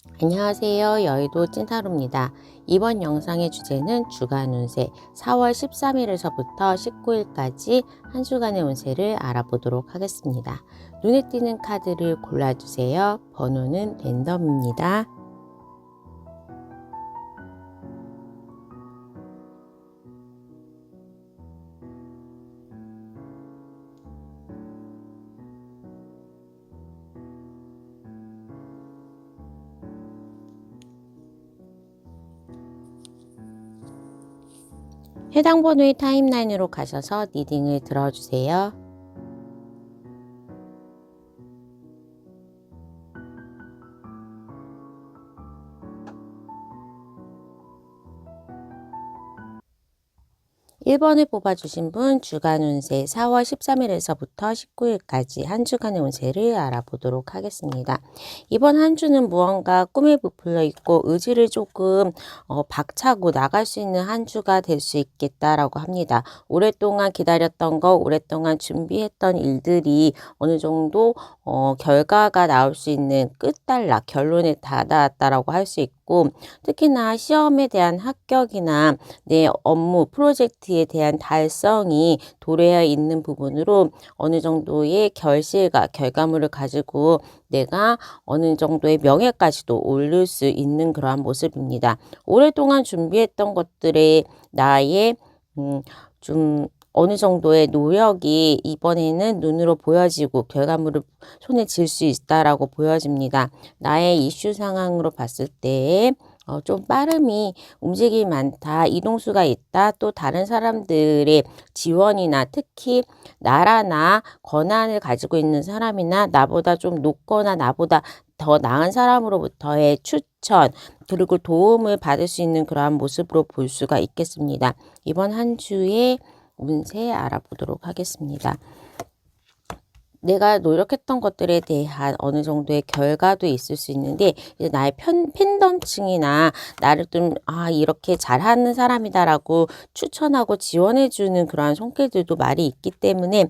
안녕하세요. 여의도 찐타로입니다. 이번 영상의 주제는 주간 운세 4월 13일에서부터 19일까지 한 주간의 운세를 알아보도록 하겠습니다. 눈에 띄는 카드를 골라주세요. 번호는 랜덤입니다. 해당 번호의 타임라인으로 가셔서 리딩을 들어주세요. 1번을 뽑아주신 분 주간 운세 4월 13일에서부터 19일까지 한 주간의 운세를 알아보도록 하겠습니다. 이번 한 주는 무언가 꿈에 부풀려 있고 의지를 조금 박차고 나갈 수 있는 한 주가 될 수 있겠다라고 합니다. 오랫동안 기다렸던 거, 오랫동안 준비했던 일들이 어느 정도 결과가 나올 수 있는 끝단락, 결론에 다다랐다라고 할 수 있고, 특히나 시험에 대한 합격이나 내 업무 프로젝트에 대한 달성이 도래해 있는 부분으로 어느 정도의 결실과 결과물을 가지고 내가 어느 정도의 명예까지도 오를 수 있는 그러한 모습입니다. 오랫동안 준비했던 것들에 나의 좀 어느 정도의 노력이 이번에는 눈으로 보여지고 결과물을 손에 쥘 수 있다라고 보여집니다. 나의 이슈 상황으로 봤을 때 좀 빠름이 움직임이 많다, 이동수가 있다, 또 다른 사람들의 지원이나 특히 나라나 권한을 가지고 있는 사람이나 나보다 좀 높거나 나보다 더 나은 사람으로부터의 추천 그리고 도움을 받을 수 있는 그러한 모습으로 볼 수가 있겠습니다. 이번 한 주의 운세 알아보도록 하겠습니다. 내가 노력했던 것들에 대한 어느 정도의 결과도 있을 수 있는데 이제 나의 팬덤층이나 나를 좀 이렇게 잘하는 사람이다라고 추천하고 지원해주는 그러한 손길들도 많이 있기 때문에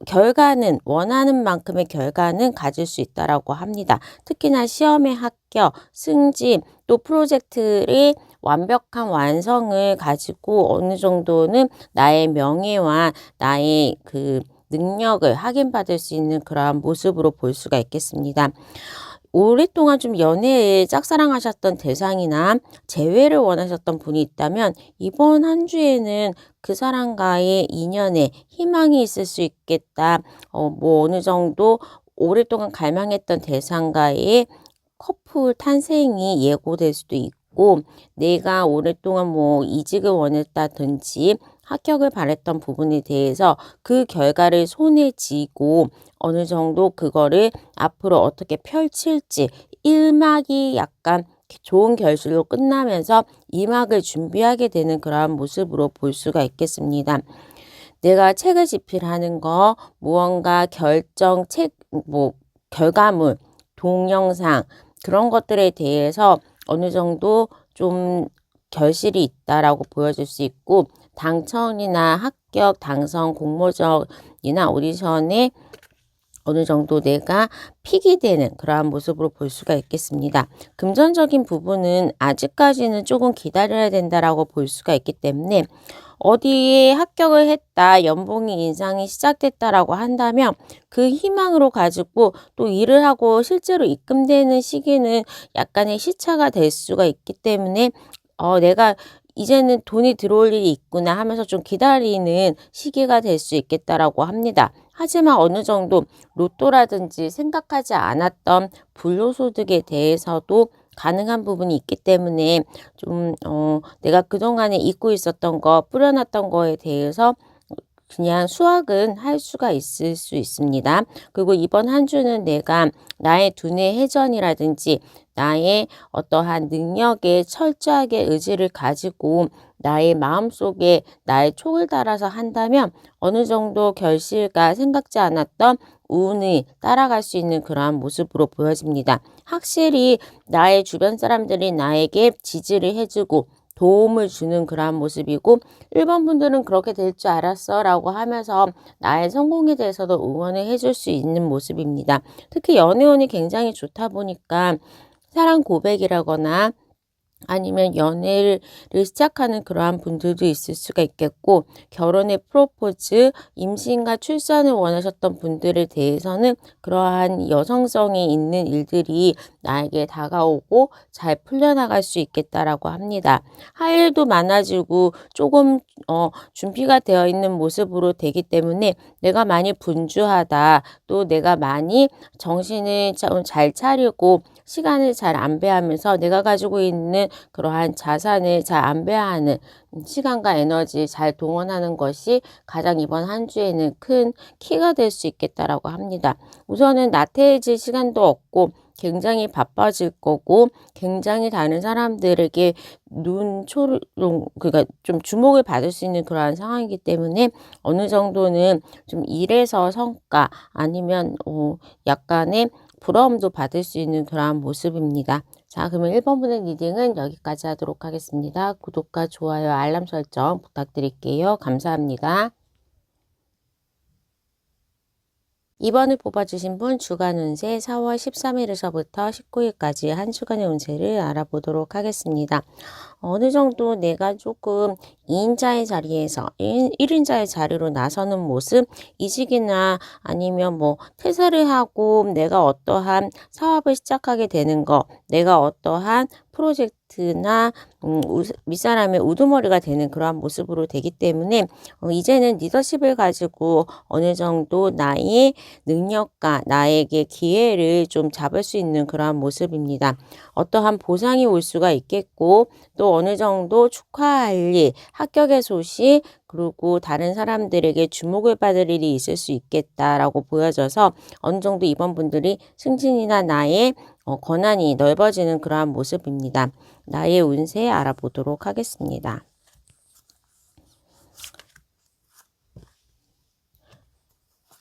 결과는 원하는 만큼의 결과는 가질 수 있다라고 합니다. 특히나 시험의 합격, 승진, 또 프로젝트의 완벽한 완성을 가지고 어느 정도는 나의 명예와 나의 능력을 확인받을 수 있는 그러한 모습으로 볼 수가 있겠습니다. 오랫동안 좀 연애에 짝사랑하셨던 대상이나 재회를 원하셨던 분이 있다면 이번 한 주에는 그 사람과의 인연에 희망이 있을 수 있겠다. 어느 정도 오랫동안 갈망했던 대상과의 커플 탄생이 예고될 수도 있고 내가 오랫동안 이직을 원했다든지 합격을 바랬던 부분에 대해서 그 결과를 손에 쥐고 어느 정도 그거를 앞으로 어떻게 펼칠지 1막이 약간 좋은 결실로 끝나면서 2막을 준비하게 되는 그러한 모습으로 볼 수가 있겠습니다. 내가 책을 집필하는 거, 무언가 결정, 결과물, 동영상 그런 것들에 대해서 어느 정도 좀 결실이 있다라고 보여줄 수 있고 당첨이나 합격, 당선, 공모전이나 오디션에 어느 정도 내가 픽이 되는 그러한 모습으로 볼 수가 있겠습니다. 금전적인 부분은 아직까지는 조금 기다려야 된다라고 볼 수가 있기 때문에 어디에 합격을 했다, 연봉이 인상이 시작됐다라고 한다면 그 희망으로 가지고 또 일을 하고 실제로 입금되는 시기는 약간의 시차가 될 수가 있기 때문에 내가 이제는 돈이 들어올 일이 있구나 하면서 좀 기다리는 시기가 될 수 있겠다라고 합니다. 하지만 어느 정도 로또라든지 생각하지 않았던 불로소득에 대해서도 가능한 부분이 있기 때문에 좀 내가 그동안에 잊고 있었던 거, 뿌려놨던 거에 대해서 그냥 수확은 할 수가 있을 수 있습니다. 그리고 이번 한 주는 내가 나의 두뇌 회전이라든지 나의 어떠한 능력에 철저하게 의지를 가지고 나의 마음속에 나의 촉을 따라서 한다면 어느 정도 결실과 생각지 않았던 운이 따라갈 수 있는 그러한 모습으로 보여집니다. 확실히 나의 주변 사람들이 나에게 지지를 해주고 도움을 주는 그러한 모습이고 1번 분들은 그렇게 될 줄 알았어 라고 하면서 나의 성공에 대해서도 응원을 해줄 수 있는 모습입니다. 특히 연애운이 굉장히 좋다 보니까 사랑 고백이라거나 아니면 연애를 시작하는 그러한 분들도 있을 수가 있겠고, 결혼의 프로포즈, 임신과 출산을 원하셨던 분들에 대해서는 그러한 여성성이 있는 일들이 나에게 다가오고 잘 풀려나갈 수 있겠다라고 합니다. 할 일도 많아지고 조금 준비가 되어 있는 모습으로 되기 때문에 내가 많이 분주하다, 또 내가 많이 정신을 좀 잘 차리고 시간을 잘 안배하면서 내가 가지고 있는 그러한 자산을 잘 안배하는 시간과 에너지 잘 동원하는 것이 가장 이번 한 주에는 큰 키가 될 수 있겠다라고 합니다. 우선은 나태해질 시간도 없고 굉장히 바빠질 거고, 굉장히 다른 사람들에게 그러니까 좀 주목을 받을 수 있는 그러한 상황이기 때문에 어느 정도는 좀 일에서 성과 아니면 약간의 부러움도 받을 수 있는 그러한 모습입니다. 자, 그러면 1번 분의 리딩은 여기까지 하도록 하겠습니다. 구독과 좋아요, 알람 설정 부탁드릴게요. 감사합니다. 2번을 뽑아주신 분 주간 운세 4월 13일에서부터 19일까지 한 주간의 운세를 알아보도록 하겠습니다. 어느 정도 내가 조금 2인자의 자리에서 1인자의 자리로 나서는 모습, 이직이나 아니면 뭐 퇴사를 하고 내가 어떠한 사업을 시작하게 되는 거, 내가 어떠한 프로젝트나 윗사람의 우두머리가 되는 그러한 모습으로 되기 때문에 이제는 리더십을 가지고 어느 정도 나의 능력과 나에게 기회를 좀 잡을 수 있는 그러한 모습입니다. 어떠한 보상이 올 수가 있겠고, 또 어느 정도 축하할 일, 합격의 소식, 그리고 다른 사람들에게 주목을 받을 일이 있을 수 있겠다라고 보여져서 어느 정도 이번 분들이 승진이나 나의 권한이 넓어지는 그러한 모습입니다. 나의 운세 알아보도록 하겠습니다.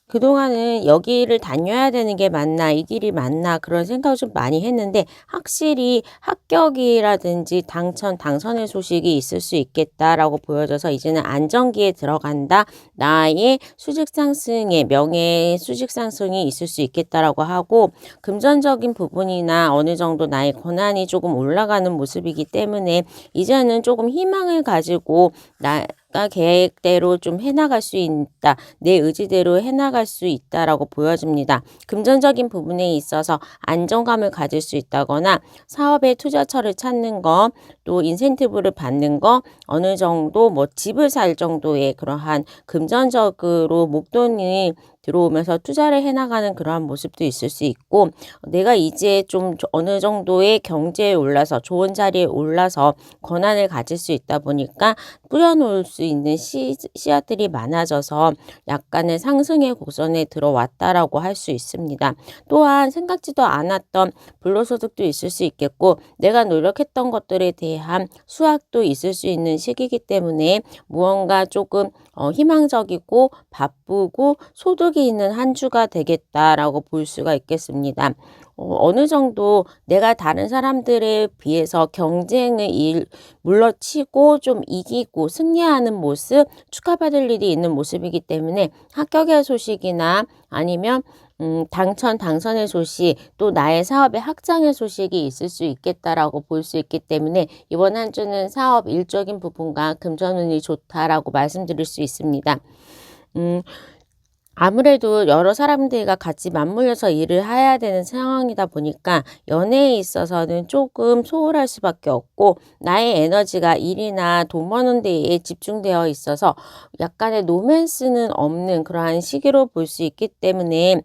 그동안은 여기를 다녀야 되는 게 맞나, 이 길이 맞나 그런 생각을 좀 많이 했는데, 확실히 합격이라든지 당선의 소식이 있을 수 있겠다라고 보여져서 이제는 안정기에 들어간다. 나의 수직 상승의 명예의 수직 상승이 있을 수 있겠다라고 하고, 금전적인 부분이나 어느 정도 나의 권한이 조금 올라가는 모습이기 때문에 이제는 조금 희망을 가지고 내가 계획대로 좀 해나갈 수 있다. 내 의지대로 해나갈 수 있다라고 보여집니다. 금전적인 부분에 있어서 안정감을 가질 수 있다거나 사업의 투자처를 찾는 거, 또 인센티브를 받는 거, 어느 정도 뭐 집을 살 정도의 그러한 금전적으로 목돈이 들어오면서 투자를 해나가는 그러한 모습도 있을 수 있고, 내가 이제 좀 어느 정도의 경제에 올라서 좋은 자리에 올라서 권한을 가질 수 있다 보니까 뿌려놓을 수 있는 씨앗들이 많아져서 약간의 상승의 곡선에 들어왔다라고 할 수 있습니다. 또한 생각지도 않았던 불로소득도 있을 수 있겠고, 내가 노력했던 것들에 대한 수확도 있을 수 있는 시기이기 때문에 무언가 조금 희망적이고 바쁘고 소득이 있는 한 주가 되겠다라고 볼 수가 있겠습니다. 어느 정도 내가 다른 사람들에 비해서 경쟁을 물러치고 좀 이기고 승리하는 모습, 축하받을 일이 있는 모습이기 때문에 합격의 소식이나 아니면 당선의 소식, 또 나의 사업의 확장의 소식이 있을 수 있겠다라고 볼 수 있기 때문에 이번 한 주는 사업 일적인 부분과 금전운이 좋다라고 말씀드릴 수 있습니다. 아무래도 여러 사람들과 같이 맞물려서 일을 해야 되는 상황이다 보니까 연애에 있어서는 조금 소홀할 수밖에 없고, 나의 에너지가 일이나 돈 버는 데에 집중되어 있어서 약간의 로맨스는 없는 그러한 시기로 볼 수 있기 때문에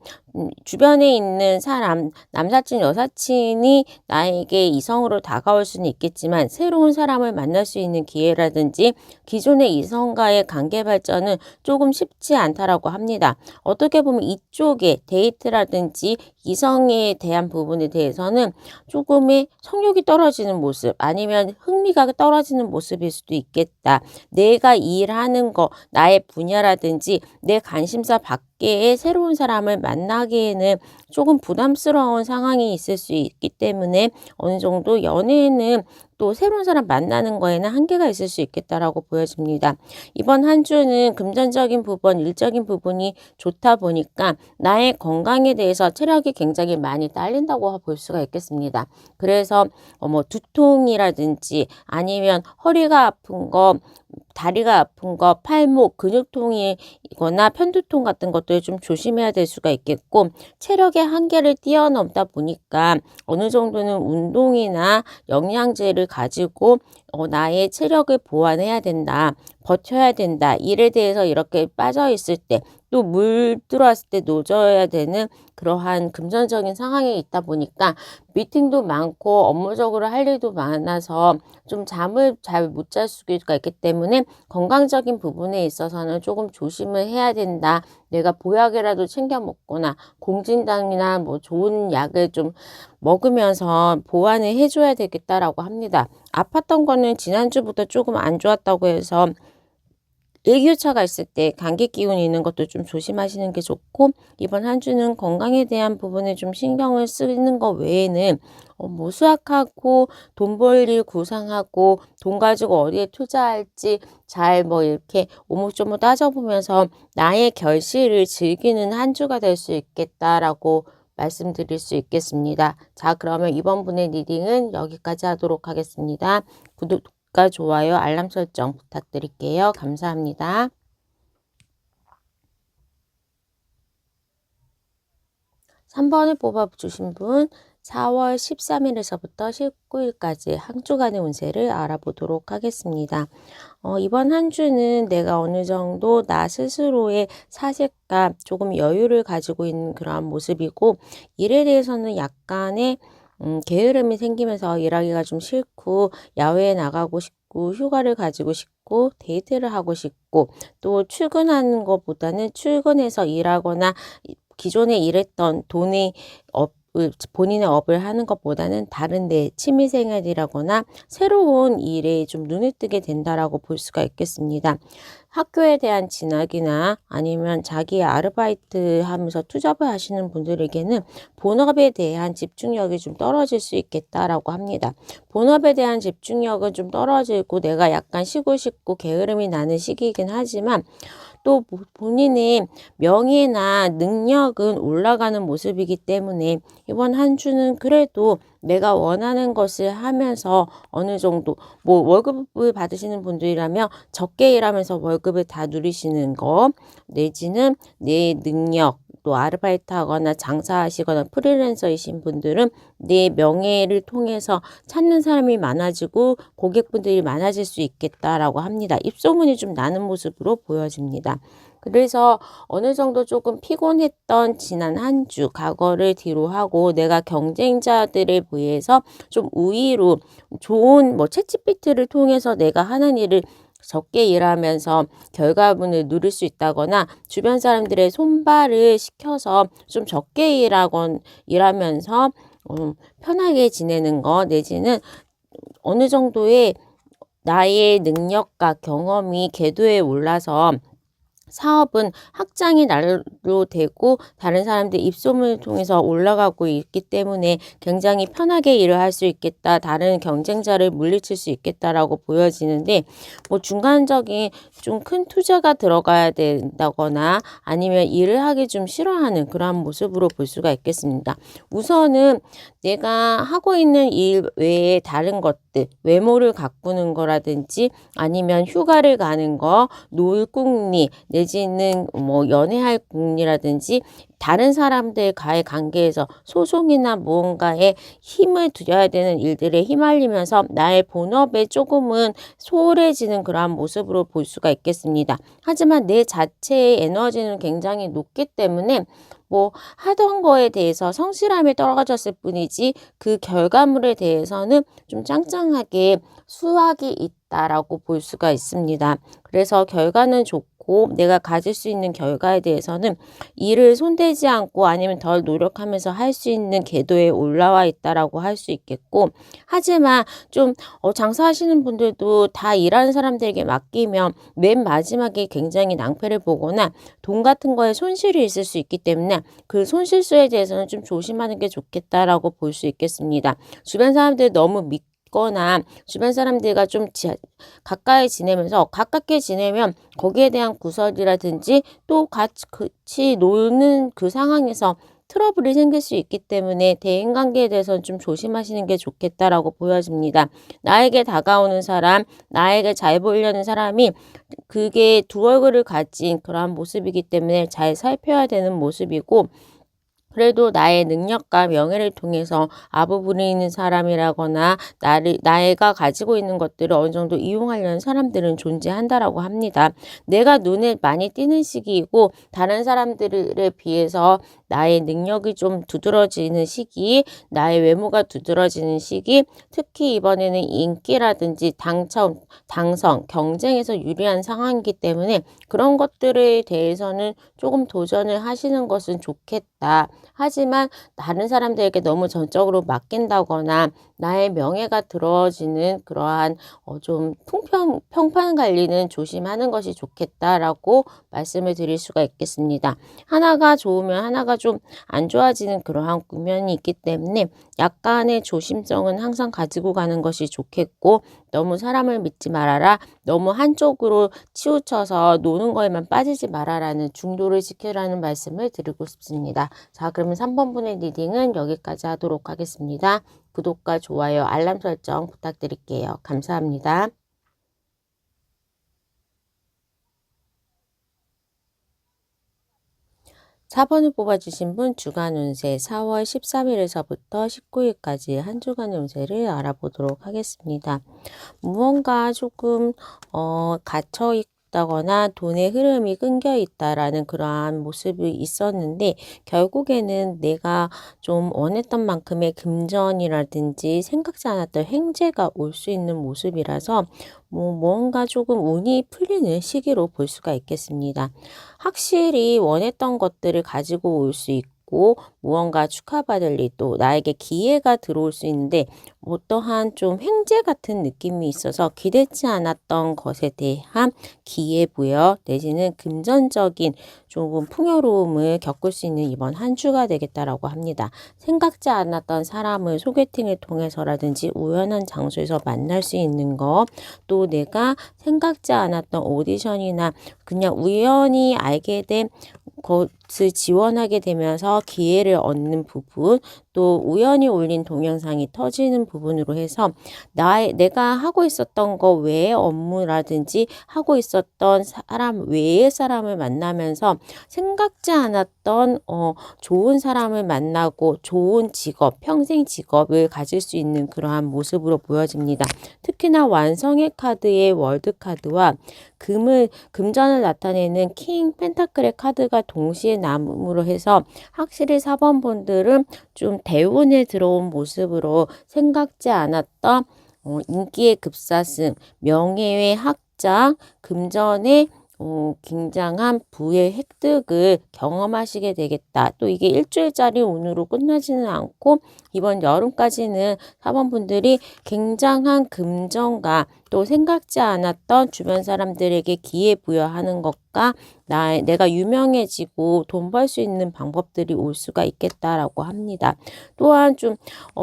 주변에 있는 사람, 남사친, 여사친이 나에게 이성으로 다가올 수는 있겠지만 새로운 사람을 만날 수 있는 기회라든지 기존의 이성과의 관계 발전은 조금 쉽지 않다라고 합니다. 어떻게 보면 이쪽에 데이트라든지 이성에 대한 부분에 대해서는 조금의 성욕이 떨어지는 모습, 아니면 흥미가 떨어지는 모습일 수도 있겠다. 내가 일하는 거, 나의 분야라든지 내 관심사 밖에 새로운 사람을 만나기에는 조금 부담스러운 상황이 있을 수 있기 때문에 어느 정도 연애에는 또 새로운 사람 만나는 거에는 한계가 있을 수 있겠다라고 보여집니다. 이번 한 주는 금전적인 부분, 일적인 부분이 좋다 보니까 나의 건강에 대해서 체력이 굉장히 많이 딸린다고 볼 수가 있겠습니다. 그래서 뭐 두통이라든지 아니면 허리가 아픈 거, 다리가 아픈 거, 팔목, 근육통이거나 편두통 같은 것들 좀 조심해야 될 수가 있겠고, 체력의 한계를 뛰어넘다 보니까 어느 정도는 운동이나 영양제를 가지고 나의 체력을 보완해야 된다. 버텨야 된다. 일에 대해서 이렇게 빠져 있을 때, 또 물 들어왔을 때 노져야 되는 그러한 금전적인 상황에 있다 보니까 미팅도 많고 업무적으로 할 일도 많아서 좀 잠을 잘 못 잘 수가 있기 때문에 건강적인 부분에 있어서는 조금 조심을 해야 된다. 내가 보약이라도 챙겨 먹거나 공진당이나 뭐 좋은 약을 좀 먹으면서 보완을 해줘야 되겠다라고 합니다. 아팠던 거는 지난주부터 조금 안 좋았다고 해서 일교차가 있을 때 감기 기운이 있는 것도 좀 조심하시는 게 좋고, 이번 한 주는 건강에 대한 부분에 좀 신경을 쓰는 것 외에는 뭐 수학하고 돈 벌 일 구상하고 돈 가지고 어디에 투자할지 잘 뭐 이렇게 오목조목 따져보면서 나의 결실을 즐기는 한 주가 될 수 있겠다라고 말씀드릴 수 있겠습니다. 자, 그러면 이번 분의 리딩은 여기까지 하도록 하겠습니다. 구독과 좋아요, 알람 설정 부탁드릴게요. 감사합니다. 3번을 뽑아주신 분 4월 13일에서부터 19일까지 한 주간의 운세를 알아보도록 하겠습니다. 이번 한 주는 내가 어느 정도 나 스스로의 사색감, 조금 여유를 가지고 있는 그러한 모습이고, 일에 대해서는 약간의 게으름이 생기면서 일하기가 좀 싫고, 야외에 나가고 싶고, 휴가를 가지고 싶고, 데이트를 하고 싶고, 또 출근하는 것보다는 출근해서 일하거나 기존에 일했던 돈의 본인의 업을 하는 것보다는 다른 데 취미생활이라거나 새로운 일에 좀 눈을 뜨게 된다라고 볼 수가 있겠습니다. 학교에 대한 진학이나 아니면 자기 아르바이트 하면서 투잡을 하시는 분들에게는 본업에 대한 집중력이 좀 떨어질 수 있겠다라고 합니다. 본업에 대한 집중력은 좀 떨어지고 내가 약간 쉬고 싶고 게으름이 나는 시기이긴 하지만, 또 본인의 명예나 능력은 올라가는 모습이기 때문에 이번 한 주는 그래도 내가 원하는 것을 하면서 어느 정도 뭐 월급을 받으시는 분들이라면 적게 일하면서 월급을 다 누리시는 거, 내지는 내 능력, 또 아르바이트 하거나 장사하시거나 프리랜서이신 분들은 내 명예를 통해서 찾는 사람이 많아지고 고객분들이 많아질 수 있겠다라고 합니다. 입소문이 좀 나는 모습으로 보여집니다. 그래서 어느 정도 조금 피곤했던 지난 한 주, 과거를 뒤로 하고 내가 경쟁자들에 비해서 좀 우위로 좋은 뭐 챗GPT를 통해서 내가 하는 일을 적게 일하면서 결과물을 누릴 수 있다거나, 주변 사람들의 손발을 시켜서 좀 적게 일하면서 편하게 지내는 거, 내지는 어느 정도의 나의 능력과 경험이 궤도에 올라서 사업은 확장이 날로 되고 다른 사람들 입소문을 통해서 올라가고 있기 때문에 굉장히 편하게 일을 할 수 있겠다, 다른 경쟁자를 물리칠 수 있겠다라고 보여지는데, 뭐 중간적인 좀 큰 투자가 들어가야 된다거나 아니면 일을 하기 좀 싫어하는 그러한 모습으로 볼 수가 있겠습니다. 우선은 내가 하고 있는 일 외에 다른 것들, 외모를 가꾸는 거라든지 아니면 휴가를 가는 거, 놀 궁리, 내지는 뭐 연애할 궁리라든지 다른 사람들과의 관계에서 소송이나 무언가에 힘을 들여야 되는 일들에 휘말리면서 나의 본업에 조금은 소홀해지는 그러한 모습으로 볼 수가 있겠습니다. 하지만 내 자체의 에너지는 굉장히 높기 때문에 뭐 하던 거에 대해서 성실함이 떨어졌을 뿐이지 그 결과물에 대해서는 좀 짱짱하게 수확이 있다라고 볼 수가 있습니다. 그래서 결과는 좋고 내가 가질 수 있는 결과에 대해서는 일을 손대지 않고 아니면 덜 노력하면서 할 수 있는 궤도에 올라와 있다라고 할 수 있겠고, 하지만 좀 장사하시는 분들도 다 일하는 사람들에게 맡기면 맨 마지막에 굉장히 낭패를 보거나 돈 같은 거에 손실이 있을 수 있기 때문에 그 손실수에 대해서는 좀 조심하는 게 좋겠다라고 볼 수 있겠습니다. 주변 사람들 너무 있거나 주변 사람들과 좀 가까이 지내면서 가깝게 지내면 거기에 대한 구설이라든지 또 같이 노는 그 상황에서 트러블이 생길 수 있기 때문에 대인관계에 대해서는 좀 조심하시는 게 좋겠다라고 보여집니다. 나에게 다가오는 사람, 나에게 잘 보이려는 사람이 그게 두 얼굴을 가진 그러한 모습이기 때문에 잘 살펴야 되는 모습이고, 그래도 나의 능력과 명예를 통해서 아부부리는 사람이라거나 나가 가지고 있는 것들을 어느 정도 이용하려는 사람들은 존재한다라고 합니다. 내가 눈에 많이 띄는 시기이고 다른 사람들에 비해서 나의 능력이 좀 두드러지는 시기, 나의 외모가 두드러지는 시기, 특히 이번에는 인기라든지 당선, 경쟁에서 유리한 상황이기 때문에 그런 것들에 대해서는 조금 도전을 하시는 것은 좋겠다. 하지만 다른 사람들에게 너무 전적으로 맡긴다거나 나의 명예가 들어지는 그러한 좀 평판 관리는 조심하는 것이 좋겠다라고 말씀을 드릴 수가 있겠습니다. 하나가 좋으면 하나가 좀 안 좋아지는 그러한 국면이 있기 때문에 약간의 조심성은 항상 가지고 가는 것이 좋겠고, 너무 사람을 믿지 말아라, 너무 한쪽으로 치우쳐서 노는 거에만 빠지지 말아라는 중도를 지키라는 말씀을 드리고 싶습니다. 자, 그러면 3번 분의 리딩은 여기까지 하도록 하겠습니다. 구독과 좋아요, 알람 설정 부탁드릴게요. 감사합니다. 4번을 뽑아주신 분 주간 운세 4월 13일에서부터 19일까지 한 주간의 운세를 알아보도록 하겠습니다. 무언가 조금 갇혀 있다거나 돈의 흐름이 끊겨 있다라는 그러한 모습이 있었는데, 결국에는 내가 좀 원했던 만큼의 금전이라든지 생각지 않았던 횡재가 올 수 있는 모습이라서 뭔가 조금 운이 풀리는 시기로 볼 수가 있겠습니다. 확실히 원했던 것들을 가지고 올 수 있고 무언가 축하받을 일, 또 나에게 기회가 들어올 수 있는데 어떠한 좀 횡재 같은 느낌이 있어서 기대치 않았던 것에 대한 기회부여 내지는 금전적인 조금 풍요로움을 겪을 수 있는 이번 한 주가 되겠다라고 합니다. 생각지 않았던 사람을 소개팅을 통해서라든지 우연한 장소에서 만날 수 있는 거, 또 내가 생각지 않았던 오디션이나 그냥 우연히 알게 된 것을 지원하게 되면서 기회를 얻는 부분, 또 우연히 올린 동영상이 터지는 부분으로 해서 내가 하고 있었던 거 외의 업무라든지 하고 있었던 사람 외의 사람을 만나면서 생각지 않았던 좋은 사람을 만나고 좋은 직업, 평생 직업을 가질 수 있는 그러한 모습으로 보여집니다. 특히나 완성의 카드의 월드 카드와 금전을 나타내는 킹 펜타클의 카드가 동시에 남음으로 해서 확실히 4번 분들은 좀 대운에 들어온 모습으로 생각지 않았던 인기의 급사승, 명예의 확장, 금전의 굉장한 부의 획득을 경험하시게 되겠다. 또 이게 일주일짜리 운으로 끝나지는 않고 이번 여름까지는 4번 분들이 굉장한 금전과 또 생각지 않았던 주변 사람들에게 기회 부여하는 것과 내가 유명해지고 돈 벌 수 있는 방법들이 올 수가 있겠다라고 합니다. 또한 좀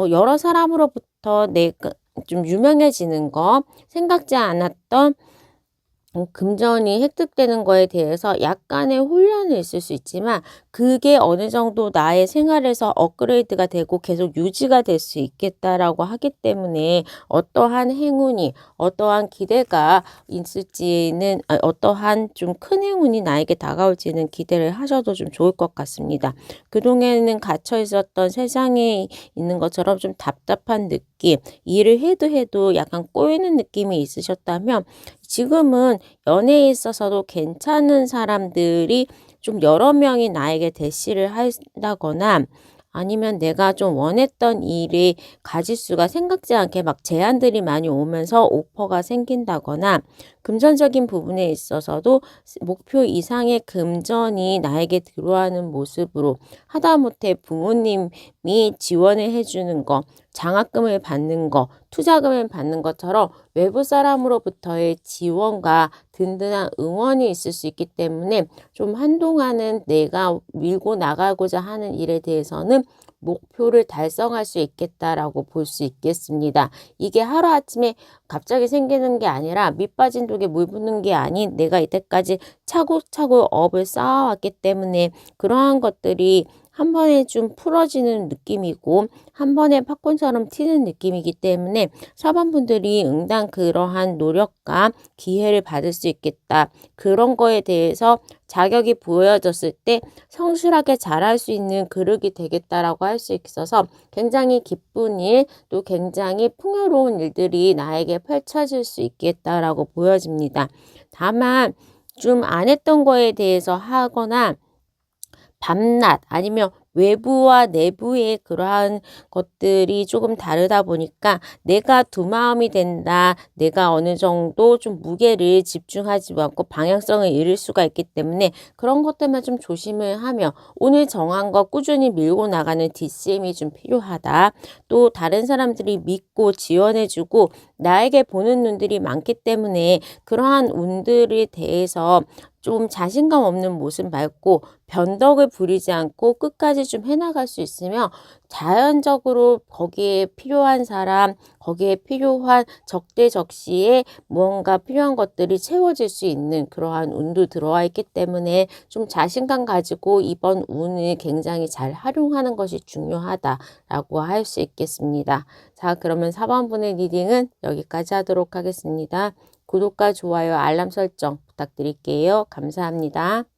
여러 사람으로부터 내가 좀 유명해지는 거, 생각지 않았던 금전이 획득되는 거에 대해서 약간의 혼란이 있을 수 있지만 그게 어느 정도 나의 생활에서 업그레이드가 되고 계속 유지가 될 수 있겠다라고 하기 때문에 어떠한 행운이, 어떠한 기대가 있을지는, 어떠한 좀 큰 행운이 나에게 다가올지는 기대를 하셔도 좀 좋을 것 같습니다. 그동안에는 갇혀 있었던 세상에 있는 것처럼 좀 답답한 느낌, 일을 해도 약간 꼬이는 느낌이 있으셨다면 지금은 연애에 있어서도 괜찮은 사람들이 좀 여러 명이 나에게 대시를 한다거나 아니면 내가 좀 원했던 일이 가짓수가 생각지 않게 막 제안들이 많이 오면서 오퍼가 생긴다거나, 금전적인 부분에 있어서도 목표 이상의 금전이 나에게 들어가는 모습으로, 하다못해 부모님이 지원을 해주는 거, 장학금을 받는 거, 투자금을 받는 것처럼 외부 사람으로부터의 지원과 든든한 응원이 있을 수 있기 때문에 좀 한동안은 내가 밀고 나가고자 하는 일에 대해서는 목표를 달성할 수 있겠다라고 볼 수 있겠습니다. 이게 하루아침에 갑자기 생기는 게 아니라 밑 빠진 독에 물 붓는 게 아닌 내가 이때까지 차곡차곡 업을 쌓아왔기 때문에 그러한 것들이 한 번에 좀 풀어지는 느낌이고 한 번에 팝콘처럼 튀는 느낌이기 때문에 4번 분들이 응당 그러한 노력과 기회를 받을 수 있겠다. 그런 거에 대해서 자격이 보여졌을 때 성실하게 잘할 수 있는 그릇이 되겠다라고 할 수 있어서 굉장히 기쁜 일, 또 굉장히 풍요로운 일들이 나에게 펼쳐질 수 있겠다라고 보여집니다. 다만 좀 안 했던 거에 대해서 하거나 밤낮 아니면 외부와 내부의 그러한 것들이 조금 다르다 보니까 내가 두 마음이 된다. 내가 어느 정도 좀 무게를 집중하지 않고 방향성을 잃을 수가 있기 때문에 그런 것들만 좀 조심을 하며 오늘 정한 거 꾸준히 밀고 나가는 DCM이 좀 필요하다. 또 다른 사람들이 믿고 지원해주고 나에게 보는 눈들이 많기 때문에 그러한 운들에 대해서 좀 자신감 없는 모습 말고 변덕을 부리지 않고 끝까지 좀 해나갈 수 있으면 자연적으로 거기에 필요한 사람, 거기에 필요한 적대적시에 무언가 필요한 것들이 채워질 수 있는 그러한 운도 들어와 있기 때문에 좀 자신감 가지고 이번 운을 굉장히 잘 활용하는 것이 중요하다라고 할 수 있겠습니다. 자, 그러면 4번 분의 리딩은 여기까지 하도록 하겠습니다. 구독과 좋아요, 알람 설정 부탁드릴게요. 감사합니다.